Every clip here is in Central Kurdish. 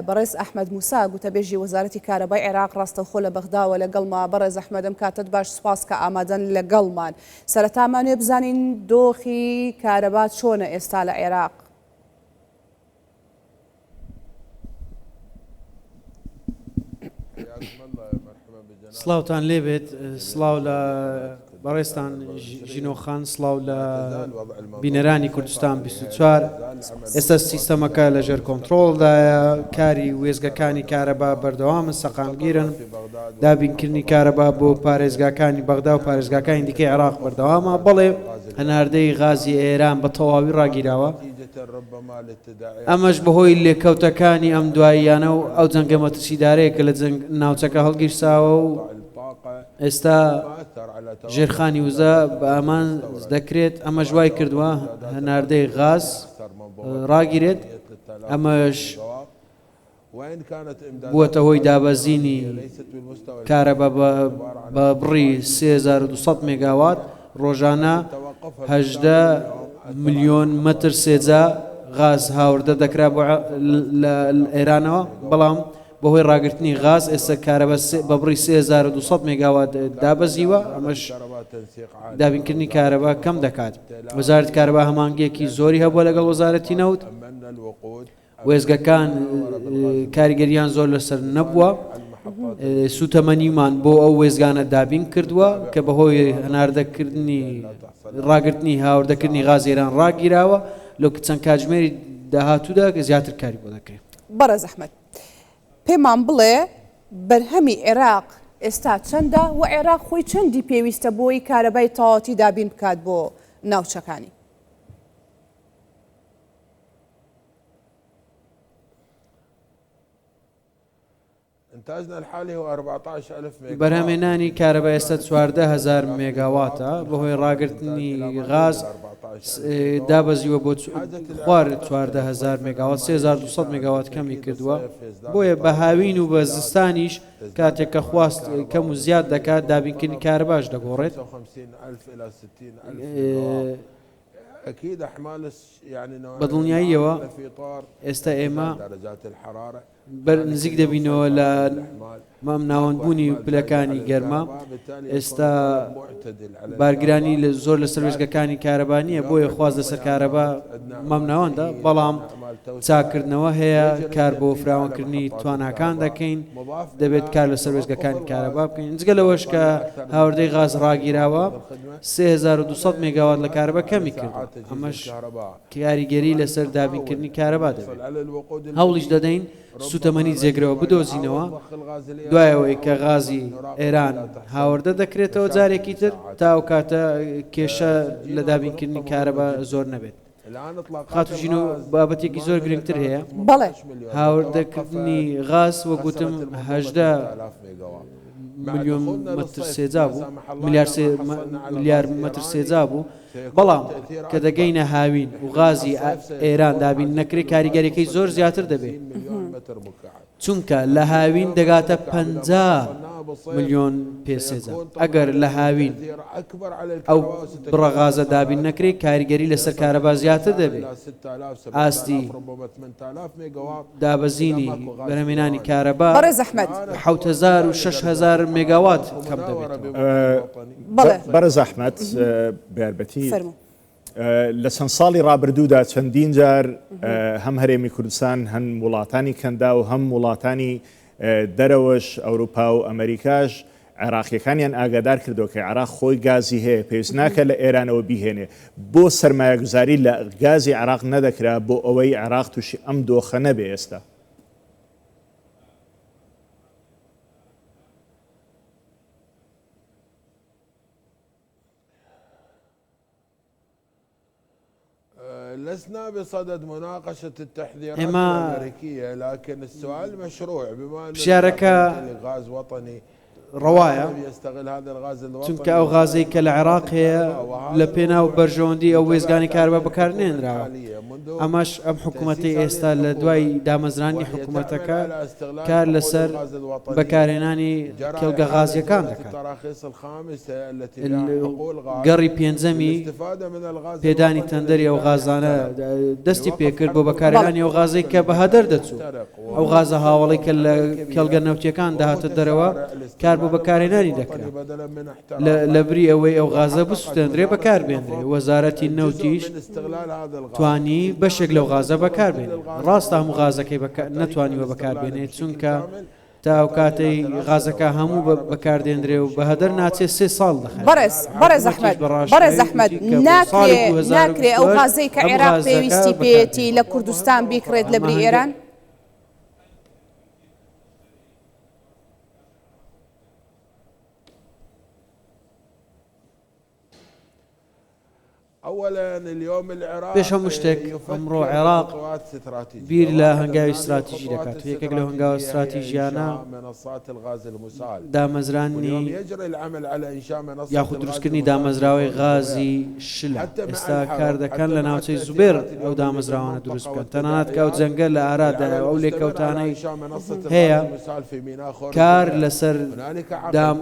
بەڕێز ئەحمەد موسا گوتەبێژی وەزارەتی کارەبای عێراق ڕاستەوخۆ لە بەغداوە لەگەڵما. بەڕێز ئەحمەدم کاتت باش، سوپاس کە ئامادەن لەگەڵمان. سەرەتامانوێ بزانین دۆخی کارەبا چۆنە ئێستا لە عێراق؟ سڵاوتان لێبێت، سڵاو لە بەڕێستان ژینۆخان، سڵاو لە بینەرانی کوردستان 24. ئێستا سیستەمەکە لەژێر کۆنتڕۆڵدایە، کاری وێزگەکانی کارەبا بەردەوامە، سەقامگیرن، دابینکردنی کارەبا بۆ پارێزگاکانی بەغدا و پارێزگاکانی دیکەی عێراق بەردەوامە. بەڵێ هەناردەی غازی ئێران بە تەواوی ڕاگیراوە، ئەمەش بەهۆی لێکەوتەکانی ئەم دواییانە و ئەو جەنگە مەترسیدارەیە کە لە ناوچەکە هەڵگیرساوە و ئێستا ژێرخانی وزە بە ئامان دەکرێت. ئەمە ژوای کردووە هەناردەی غاز ڕاگیرێت، ئەمەش بووەتە هۆی دابەزینی کارەبا بە بڕی 3200 مێگاوات ڕۆژانە 18 ملیۆن مەتر سێجا غاز هاوردە دەکرا لە ئێرانەوە. بەڵام بەهۆی ڕاگررتنی غاز ئێستا کارەبە بە بڕی 3200 مێگاوات دابەزیوە، ئەمەش دابینکردنی کارەبا کەم دەکات. وەزارەتی کارەبا هەمانگەیەکی زۆری هەبووە لەگەڵ وەزارەتی نەوت، وێزگەکان کاریگەریان زۆر لەسەر نەبووە. سوتەمەنیمان بۆ ئەو وێزگانە دابین کردووە کە بەهۆی هەناردەکردنی ڕاگررتنی هاوردەکردنی غاز ئێران ڕاگیراوە. لەو چەند کاتژمێری داهاتوودا کە زیاتر کاری بۆ دەکرێت. بەڕێز ئەحمەد، پێمان بڵێ بەرهەمی عێراق ئێستا چەندە و عێراق خۆی چەندی پێویستە بۆی کارەبای تەواوەتی دابین بکات بۆ ناوچەکانی؟ بەرهەمێنانی کارەبا ئێستا 14,000 مێگاواتە بەهۆی ڕاگررتنی غاز دابەزیوە بۆ خوار 14,000 مێگاوات، 3200 مێگاوات کەمی کردووە. بۆیە بە هاوین و بە زستانیش کاتێک کە خواست کەم و زیاد دەکات دابینکردنی کارەباش دەگۆڕێت. بەدڵنیاییەوە ئێستا ئێمە نزیک دەبینەوە لە مام ناوەندبوونی پلەکانی گەرما. ئێستا بارگرانی زۆر لە سەرۆژگەکانی کارەبا نییە، بۆیە خواست لەسەر کارەبا مام ناوەندە، بەڵام چاکردنەوە هەیە، کار بۆ فراوانکردنی تواناکان دەکەین، دەبێت کار لە سەرۆژگەکانی کارەبا بکەین. جگە لەوەش کە هاوردەی غاز ڕاگیراوە 3200 مێگاوات لە کارەبا کەمی کرد، ئەمەش کاریگەری لەسەر دابینکردنی کارەبا دەبێت. هەوڵیش دەدەین سوتەمەنی جێگرەوە بدۆزینەوە، دوایەوەی کە غازی ئێران هاوردە دەکرێتەوە جارێکی تر تاو کاتە کێشە لە دابینکردنی کارەبا زۆر نەبێت. خاتوژین و بابەتێکی زۆر گرنگتر هەیە. بەڵێ هاوردەکردنی غاز وەگوتم 18 ملیۆن مەتر سێجا بوو، ملیار مەتر سێجا بوو. بەڵام کە دەگەینە هاوین و غازی ئێران دابین نەکرێ کاریگەریەکەی زۆر زیاتر دەبێت، چونکە لە هاوین دەگاتە 50 ملیۆن پێسێجا. ئەگەر لە هاوین ئەو بڕە غازە دابین نەکرێ کاریگەری لەسەر کارەبا زیاتر دەبێت. ئاستی دابەزینی بەرهەمێنانی کارەبا 7,000 و 6,000 مێگاوات کەم دەبێت. بەڕێز ئەحمەد بێربەتی لە چەند ساڵی ڕابردوودا چەندین جار هەم هەرێمی کوردستان هەم وڵاتانی کەندا و هەم وڵاتانی دەرەوەش ئەوروپا و ئەمریکاش عێراقیەکانیان ئاگادار کردەوە کە عێراق خۆی گازی هەیە، پێویست ناکە لە ئێرانەوە بیهێنێ. بۆ سەرمایەگوزاری لە گازی عێراق نەدەکرا بۆ ئەوەی عێراق تووشی ئەم دۆخە نەبێ ئێستا؟ لسنا بصدد مناقشة التحذيرات الأمريكية، لكن السؤال مشروع بما أن الغاز وطني ڕەوایە يستغل هذا الغاز الوطني چونکە ئەو غازەی کە لە عێراق هەیە لە پێناو بەرژەوەندی ئەو وێزگانی کارەبا بەکارنێنراوە ئەمەش ئەم حکوومەتی ئێستا لە دوای دامەزرانی حکوومەتەکە کار لەسەر بەکارهێنانی کێڵگە غازیەکان دەکات گەڕی پێنجەمی پێدانی تەندەری ئەو غازانە دەستی پێکرد بۆ بەکارهێنانی ئەو غازەی کە بەهەدەر دەچوو ئەو غازە هاوڵی کە لە کێڵگە نەوتیەکان داهاتە دەرەوە کار بۆ بەکارهێنانی دەکرا لە بری ئەوەی ئەو غازە بسووتێنرێ بەکاربێنرێ وەزارەتی نەوتیش توانی بەشێک لەو غازە بەکاربێنێ ڕاستە هەموو غازەکەی نەتوانیوە بەکاربێنێت چونکە تا ئەو کاتەی غازەکە هەموو بەکاردێنرێ و بەهەدەر ناچێت 3 ساڵ دەخێت بەڕێز ئەحمەد ناکرێ ئەو غازەی کە عێراق پێویستی پێێتی لە کوردستان بیکڕێت لە بری ئێران پێش هەموو شتێک ئەمڕۆ عێراق بیر لە هەنگاوی استراتیژی دەکات یەکێک لە هەنگاوە استراتیژیانە دامەزرانی یاخود دروستکردنی دامەزراوەی غازی شلە ئێستا کار دەکەن لە ناوچەی زوبێر ئەو دامەزراوانە دروست بکەن تەنانەت کە ئەو جەنگە لە ئارادا ئەو لێکەوتانەی هەیە کار لەسەر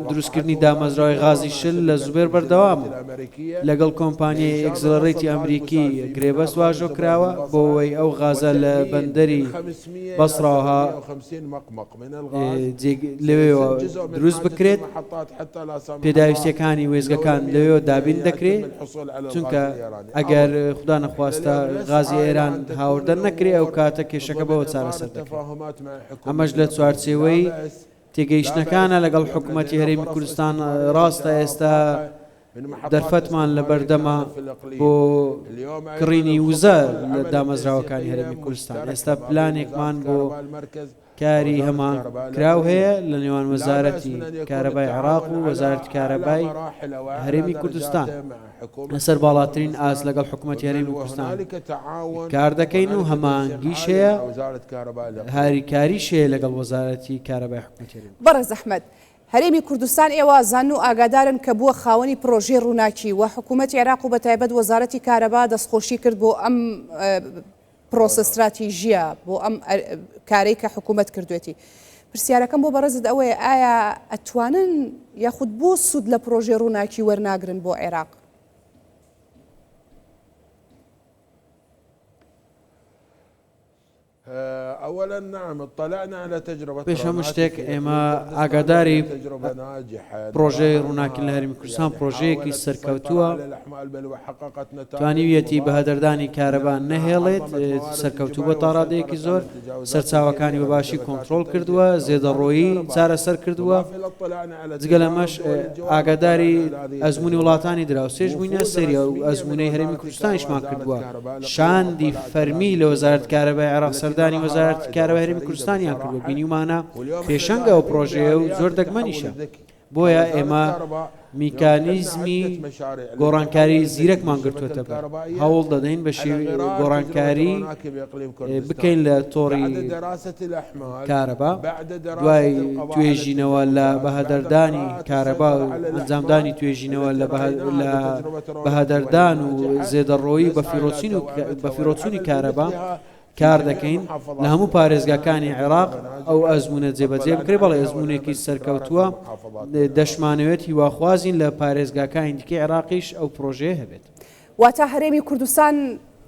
دروستکردنی دامەزراوەی غازی شل لە زوبێر بەردەوامە لەگەڵ کۆمپانیای ئەکسلەڕێتی ئەمریکی گرێبەست واژۆ کراوە بۆ ئەوەی ئەو غازە لە بەندەری بەسڕاوها لەوێەوە دروست بکرێت پێداویستیەکانی وێزگەکان لەوێەوە دابین دەکرێت چونکە ئەگەر خوددا نەخواستە غازی ئێران هاوردە نەکرێ ئەو کاتە کێشەکە بەوە چارەسەر دەکرێت ئەمەش لە چوارچێوەی تێگەیشتنەکانە لەگەڵ حکوومەتی هەرێمی کوردستان ڕاستە ئێستا دەرفەتمان لە بەردەما بۆ کڕینی وزە لە دامەزراوەکانی هەرێمی کوردستان ئێستا پلانێکمان بۆ کاری هەمان کراو هەیە لە نێوان وەزارەتی کارەبای عێراق و وەزارەتی کارەبای هەرێمی کوردستان لەسەر باڵاترین ئاست لەگەڵ حکوومەتی هەرێمی کوردستان کار دەکەین و هەمانگیش هەیە هاریکاریش هەیە لەگەڵ وەزارەتی کارەبای حکوومەتی هەرێمی بەڕێز ئەحمەد هەرێمی کوردستان ئێوە زان و ئاگادارن کە بووە خاوەنی پرۆژێ ڕووناکی و حکوومەتی عێراق و بەتایبەت وەزارەتی کارەبا دەستخۆشی کرد بۆ ئەم پرۆسە استراتیژیە بۆ ئەم کارەی کە حکوومەت کردوێتی پرسیارەکەم بۆ بەڕێزت ئەوەیە ئایا ئەتوانن یاخود بۆ سوود لە پرۆژێ ڕووناکی وەرناگرن بۆ عێراق پێش هەموو شتێک ئێمە ئاگاداری پرۆژەی ڕووناکی لە هەرێمی کوردستان پرۆژەیەکی سەرکەوتووە توانیویەتی بەهەدەردانی کارەبا نەهێڵێت سەرکەوتوو بە تاڕادەیەکی زۆر سەرچاوەکانی بەباشی کۆنتترۆل کردووە زێدەڕۆیی چارەسەر کردووە جگە لەمەش ئاگاداری ئەزمموی وڵاتانی دراوسێش بووینە سەریە و ئەزممونەی هەرێمی کوردستانیشمان کردووە شاندی فەرمی لە وەزارەت کارەبای عێراق سەردانی وەزارەتی کارەبای هەرێمی کوردستانیان کردووە بینیمانە پێشەنگە ئەو پرۆژەیە و زۆر دەگمەنیشە بۆیە ئێمە میکانیزمی گۆڕانکاری زیرەکمان گرتووەتە بەر هەوڵ دەدەین بە گۆڕانکاری بکەین لە تۆڕی کارەبا دوای توێژینەوە لە بەهەدەردانی کارەبا و ئەنجامدانی توێژینەوە لە بەهەدەردان و زێدەڕۆیی بە فیرۆچوونی کارەبا کار دەکەین لە هەموو پارێزگاکانی عێراق ئەو ئەزمونە جێبەجێ بکرێ بەڵێ ئەزمونێکی سەرکەوتووە دەشمانەوێت هیواخوازین لە پارێزگاکانی دیکەی عێراقیش ئەو پرۆژێ هەبێت واتە هەرێمی کوردستان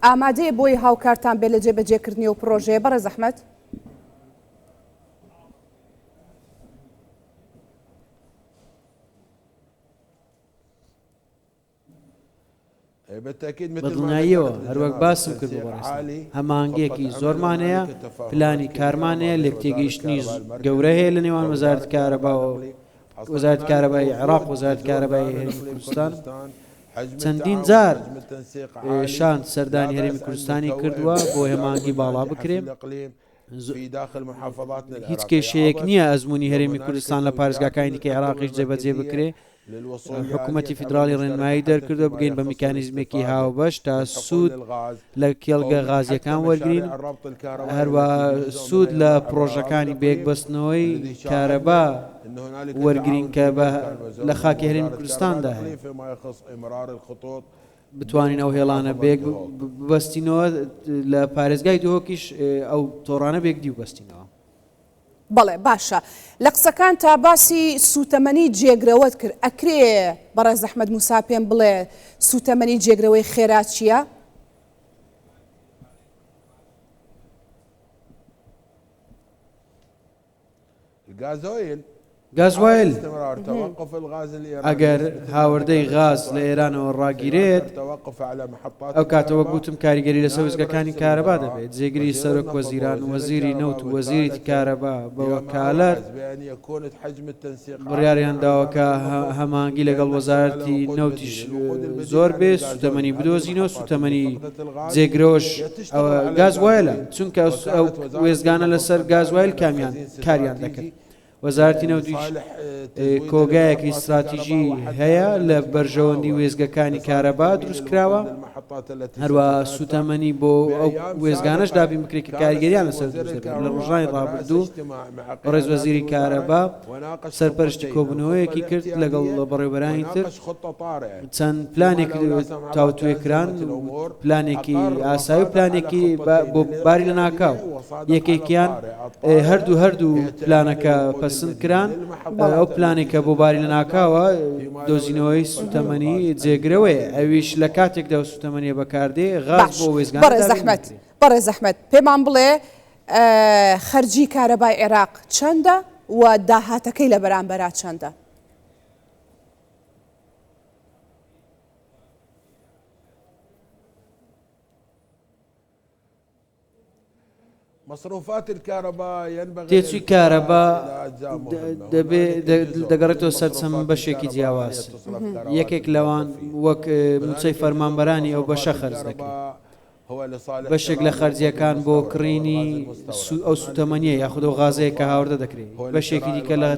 ئامادەیە بۆی هاوکارتان بێ لە جێبەجێکردنی و پرۆژەیە بەڕێز ئەحمەد بەدڵنیاییەوە هەروەک باسم کردو بەڕێست هەمانگەیەکی زۆرمان هەیە پلانی کارمان هەیە لێک تێگەیشتنی گەورە هەیە لە نێوان وەزارەتی کارەبا و وەزارەتی کارەبای عێراق وەزارەتی کارەبای هەرێمی کوردستان چەندین جار شاند سەردانی هەرێمی کوردستانی کردووە بۆ هێمانگی باڵا بکرێن في داخل محافظاتنا هیچ العراقية کێشەیەک نییە ئەزمموی هەرێمی کوردستان لە پارێزگاکانی دیکەی عراقیش جێبەجێ بکرێ. حکوومەتی فیدرالی ڕێنمایی دەرکردو بگەین بە میکانیزمێکی هاوبەش تا سوود لە کێڵگە غازیەکان وەرگین، هەروە سوود لە پرۆژەکانی بێکبەستنەوەی کارەبا وەرگرین کە لە خاکی هەرێمی کوردستاندا هەیە، بتوانین ئەو هێڵانە بێک ببەستینەوە لە پارێزگای دۆکیش ئەو تۆڕانە بێکدی و بەستینەوە. بەڵێ باشە، لە قسەکان تا باسی سوتەمەنی جێگرەوەت کرد، ئەکرێ بەڕێز ئەحمەد موسا پێم بڵێ سوتەمەنی جێگرەوەی خێرا چییە؟ گازوایل ئەگەر هاوردەی غاز لە ئێرانەوە ڕاگیرێت، ئەو کاتەوە گوتم کاریگەری لە سەوزگەکانی کارەبا دەبێت، جێگری سەرۆک وەزیران، وەزیری نەوت و وەزیری کارەبا بە وەکالەت بڕیاریان داوە کە هەمانگی لەگەڵ وەزارەتی نەوتیش زۆر بێ سوتەمەنی بدۆزینەوە، سوتەمەنی جێگرۆش گازوایلە، چونکە ئەو وێزگانە لەسەر گازوایل کاریان دەکرد. وەزارەتی نەوتیش کۆگایەکی استراتیژی هەیە لە بەرژەوەندی وێزگەکانی کارەبا دروست کراوە، هەروە سوتەمەنی بۆ ئەو وێزگانەش دابین بکرێت کە کاریگەریان لەسەر لە ڕۆژانی ڕابردوو ڕێز وەزیری کارەبا سەرپەرشتی کۆبوونەوەیەکی کرد لەگەڵ بەڕێوەبەرانی تر، چەند پلانێک تاوتوێکران، پلانێکی ئاسایی و پلانێکی بۆ باری لە ناکاو، یەکێکیان هەردوو پلانەکە پەسەند کران، ئەو پلانێکە بۆ باری لە ناکاوە دۆزینەوەی سوتەمەنی جێگرەوەی ئەویش لە کاتێکدا سوتەمەنیە بەکاردێ غاز بۆ وێزگان. بەڕێز ئەحمەد پێمان بڵێ خەرجی کارەبای عێراق چەندە و داهاتەکەی لە بەرامبەرا چەندە؟ تێچووی کارەبا دەگەڕێتەوە سەرچەمە بەشێکی جیاواز، یەکێک لەوان وەک موچەی فەرمانبەرانی ئەو بەشە خەرج دەکرێت، بەشێک لە خەرجیەکان بۆ کڕینی ئەو سوتەمەنیە یاخودەوە غازەیە کە هاوردە دەکرێت، بەشێکی دیکە لە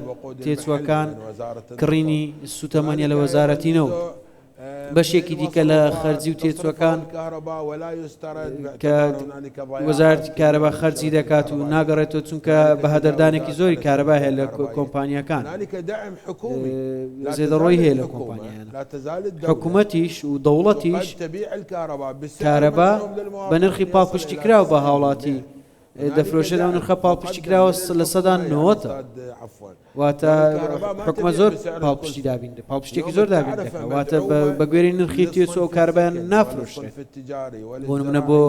تێچووەکان کڕینی سوتەمەنیە لە وەزارەتی نەوت، بەشێکی دیکە لە خەرجی و تێچووەکان کە وەزارەتی کارەبا خەرجی دەکات و ناگەڕێتەوە چونکە بە هەدەردانێکی زۆری کارەبا هەیە لە کۆمپانیەکان، زێدەڕۆی هەیە لە کۆمپانیانە، حکوومەتیش و دەوڵەتیش کارەبا بە نرخی پاڵپشتی کراوە بە هاوڵاتی دەفرۆشێت، ئەو نرخە پاڵپشتی کراوە لە سەدان 90، واتە حکومە زۆر پاڵپشتی دابین، پاڵپشتێکی زۆر دابین دەکات، واتە بە گوێرەی نرخی تێچوو ئەو کارەبایان نافرۆشرێت، بۆ نمونە بۆ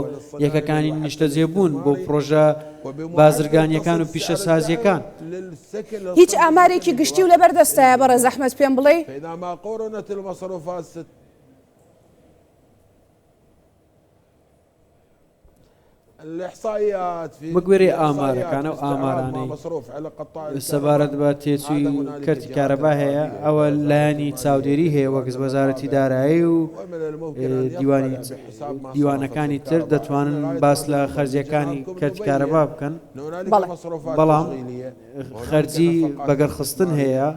یەکەکانی نیشتەجێبوون بۆ پرۆژە بازرگانیەکان و پیشە سازیەکان. هیچ ئامارێکی گشتی و لەبەردەستایە بەڕێز ئەحمەد پێم بڵێ؟ بەگوێرەی ئامارەکانە و ئامارانەی سەبارەت بە تێچووی کەرتی کارەبا هەیە، ئەوە لایەنی چاودێری هەیە وەک وەزارەتی دارایی و دیوانەکانی تر دەتوانن باس لە خەرجیەکانی کەرتی کارەبا بکەن، بەڵام خەرجی بەگەرخستن هەیە،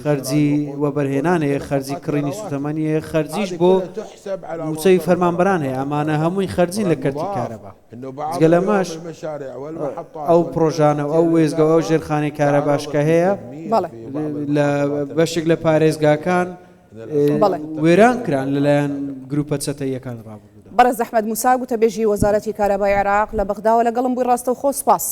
خەرجی وەبەرهێنان هەیە، خەرجی کڕینی سوتەمەنیە، خەرجیش بۆ موچەی فەرمانبەران هەیە، ئەمانە هەمووی خەرجین لە کەرتی کارەبا. جگە لەمەش ئەو پرۆژانە و ئەو وێزگە ئەو ژێرخانەی کارەباشکە هەیە لە بەشێک لە پارێزگاکان وێران کران لەلایەن گروپە چەتەیەکان ڕابردوودا. بەڕێز ئەحمەد موسا گوتەبێژی وەزارەتی کارەبای عێراق لە بەغداوە لەگەڵم بووی، ڕاستەوخۆ سپاس.